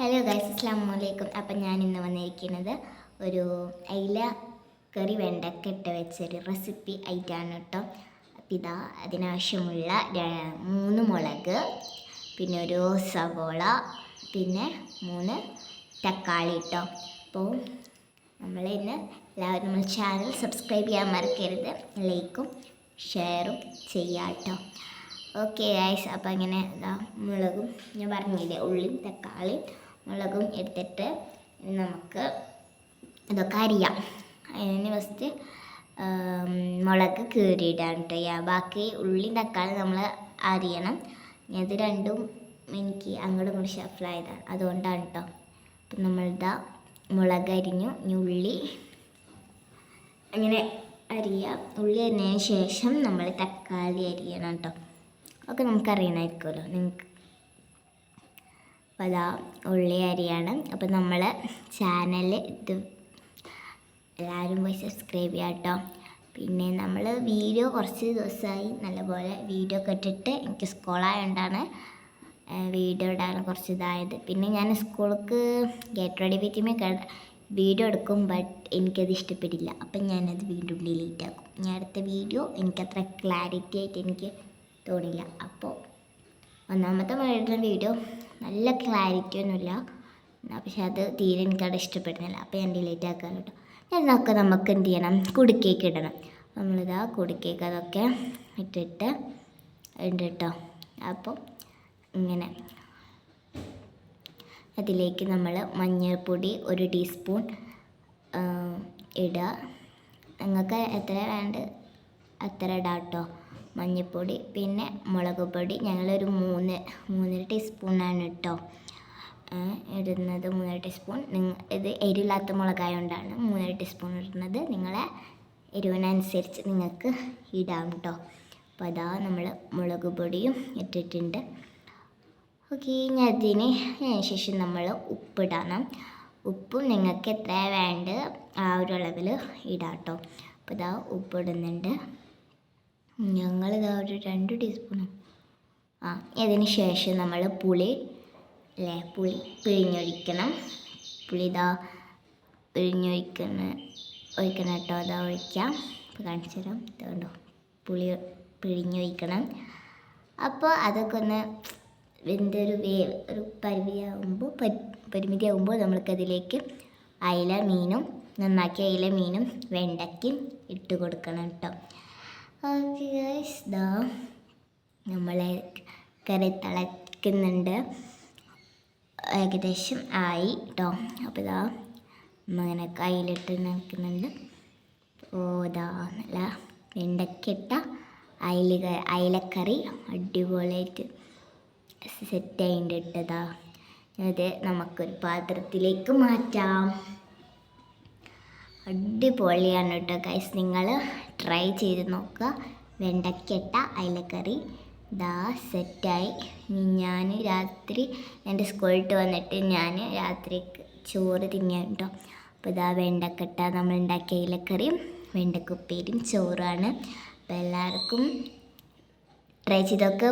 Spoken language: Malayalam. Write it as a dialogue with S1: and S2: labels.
S1: ഹലോ ഗൈസ്, അസ്സലാമു അലൈക്കും. അപ്പം ഞാൻ ഇന്ന് വന്നിരിക്കുന്നത് ഒരു അയില കറി വെണ്ടക്ക ഇട്ട് വെച്ചൊരു റെസിപ്പി ആയിട്ടാണ് കേട്ടോ. അപ്പം ഇതാ അതിനാവശ്യമുള്ള 3 മുളക്, പിന്നെ ഒരു സവോള, പിന്നെ 3 തക്കാളി കേട്ടോ. അപ്പോൾ ഇന്ന് എല്ലാവരും നമ്മൾ ചാനൽ സബ്സ്ക്രൈബ് ചെയ്യാൻ മറക്കരുത്, ലൈക്കും ഷെയറും ചെയ്യാം കേട്ടോ. ഓക്കെ ഗൈസ്, അപ്പോൾ അങ്ങനെ ഇതാ മുളകും ഞാൻ പറഞ്ഞില്ലേ, ഉള്ളിയും തക്കാളിയും മുളകും എടുത്തിട്ട് നമുക്ക് ഇതൊക്കെ അരിയാം. അതിന് ഫസ്റ്റ് മുളക് കീറിയിടാൻ കേട്ടോ. ബാക്കി ഉള്ളിയും തക്കാളി നമ്മൾ അരിയണം. ഇത് രണ്ടും എനിക്ക് അങ്ങോട്ടും ഇങ്ങോട്ടും ഷഫിളായതാണ്, അതുകൊണ്ടാണ് കേട്ടോ. അപ്പം നമ്മളിതാ മുളക് അരിഞ്ഞു, ഇനി ഉള്ളി അങ്ങനെ അരിയാം. ഉള്ളി അരിഞ്ഞതിന് ശേഷം നമ്മൾ തക്കാളി അരിയണം കേട്ടോ. ഒക്കെ നമുക്കറിയണമായിരിക്കുമല്ലോ നിങ്ങൾക്ക്. അപ്പോൾ അതാ ഉള്ളി അരിയാണ്. അപ്പോൾ നമ്മൾ ചാനൽ ഇത് എല്ലാവരും പോയി സബ്സ്ക്രൈബ് ചെയ്യാം കേട്ടോ. പിന്നെ നമ്മൾ വീഡിയോ കുറച്ച് ദിവസമായി നല്ലപോലെ വീഡിയോ ഒക്കെ ഇട്ടിട്ട്, എനിക്ക് സ്കൂളായതുകൊണ്ടാണ് വീഡിയോ ഇടാൻ കുറച്ച് ഇതായത്. പിന്നെ ഞാൻ സ്കൂൾക്ക് ഗെറ്റ് റെഡി വിത്ത് വീഡിയോ എടുക്കും, ബട്ട് എനിക്കത് ഇഷ്ടപ്പെടില്ല. അപ്പം ഞാനത് വീണ്ടും ഡിലീറ്റ് ആക്കും. ഞാൻ അടുത്ത വീഡിയോ എനിക്കത്ര ക്ലാരിറ്റി ആയിട്ട് എനിക്ക് തോന്നില്ല. അപ്പോൾ ഒന്നാമത്തെ വീഡിയോ നല്ല ക്ലാരിറ്റി ഒന്നുമില്ല, പക്ഷെ അത് തീരെ എനിക്കത് ഇഷ്ടപ്പെടുന്നില്ല. അപ്പോൾ ഞാൻ ഡിലീറ്റ് ആക്കാൻ കേട്ടോ. എന്നൊക്കെ നമുക്ക് എന്ത് ചെയ്യണം, കുടുക്കേക്ക് ഇടണം. നമ്മളിതാ കുടുക്കേക്ക് അതൊക്കെ ഇട്ടിട്ട് ഉണ്ട് കേട്ടോ. അപ്പോൾ ഇങ്ങനെ അതിലേക്ക് നമ്മൾ മഞ്ഞൾപ്പൊടി 1 ടീസ്പൂൺ ഇടുക. നിങ്ങൾക്ക് എത്ര വേണ്ട അത്ര ഇടാം കേട്ടോ മഞ്ഞൾപ്പൊടി. പിന്നെ മുളക് പൊടി ഞങ്ങളൊരു 3 ടീസ്പൂണാണ് കേട്ടോ ഇടുന്നത്. 3 ടീസ്പൂൺ. ഇത് എരിവില്ലാത്ത മുളകായതുകൊണ്ടാണ് 3 ടീസ്പൂൺ ഇടുന്നത്. നിങ്ങളെ എരിവിനനുസരിച്ച് നിങ്ങൾക്ക് ഇടാം കേട്ടോ. അപ്പോൾ അതാ നമ്മൾ മുളക് പൊടിയും ഇട്ടിട്ടുണ്ട്. ഓക്കെ, ഇനി അതിന് ശേഷം നമ്മൾ ഉപ്പിടണം. ഉപ്പും നിങ്ങൾക്ക് എത്ര വേണ്ട ആ ഒരു അളവിൽ ഇടാം കേട്ടോ. അപ്പോൾ ഇതാ ഉപ്പിടുന്നുണ്ട്. ഞങ്ങളിതാ ഒരു 2 ടീസ്പൂൺ. ഇതിന് ശേഷം നമ്മൾ പുളി പിഴിഞ്ഞൊഴിക്കണം. പുളി ഇതാ ഒഴിക്കണം കേട്ടോ. അതാ ഒഴിക്കാം. അപ്പോൾ കാണിച്ചു തരാം. ഇതുകൊണ്ടോ പുളി പിഴിഞ്ഞൊഴിക്കണം. അപ്പോൾ അതൊക്കെ ഒന്ന് വെന്തൊരു ഒരു പരിമിതിയാകുമ്പോൾ നമ്മൾക്കതിലേക്ക് നന്നാക്കിയ അയില മീനും വെണ്ടയ്ക്കും ഇട്ട് കൊടുക്കണം കേട്ടോ. ഓക്കെ ഗൈസ്, ഇതാ നമ്മളെ കറി തിളയ്ക്കുന്നുണ്ട്, ഏകദേശം ആയി കേട്ടോ. അപ്പോൾ ഇതാ അങ്ങനെ കയ്യിലിട്ട് നിൽക്കുന്നുണ്ട്. ഇതാ നല്ല വെണ്ടയ്ക്കിട്ട അയിലക്കറി അടിപൊളിയായിട്ട് സെറ്റായിട്ട് ഇട്ടതാ. അത് നമുക്കൊരു പാത്രത്തിലേക്ക് മാറ്റാം. അടിപൊളിയാണ് കേട്ടോ ഗൈസ്, നിങ്ങൾ ട്രൈ ചെയ്ത് നോക്കുക. വെണ്ടയ്ക്കിട്ട അയിലക്കറി ഇതാ സെറ്റായി. ഞാൻ രാത്രി എൻ്റെ സ്കൂളിട്ട് വന്നിട്ട് ഞാൻ രാത്രിക്ക് ചോറ് തിന്നാൻ കേട്ടോ. അപ്പോൾ ഇതാ വെണ്ടയ്ക്കിട്ട നമ്മൾ ഉണ്ടാക്കിയ അയിലക്കറിയും വെണ്ടക്കുപ്പേരിയും ചോറാണ്. അപ്പോൾ എല്ലാവർക്കും ട്രൈ ചെയ്തൊക്കെ.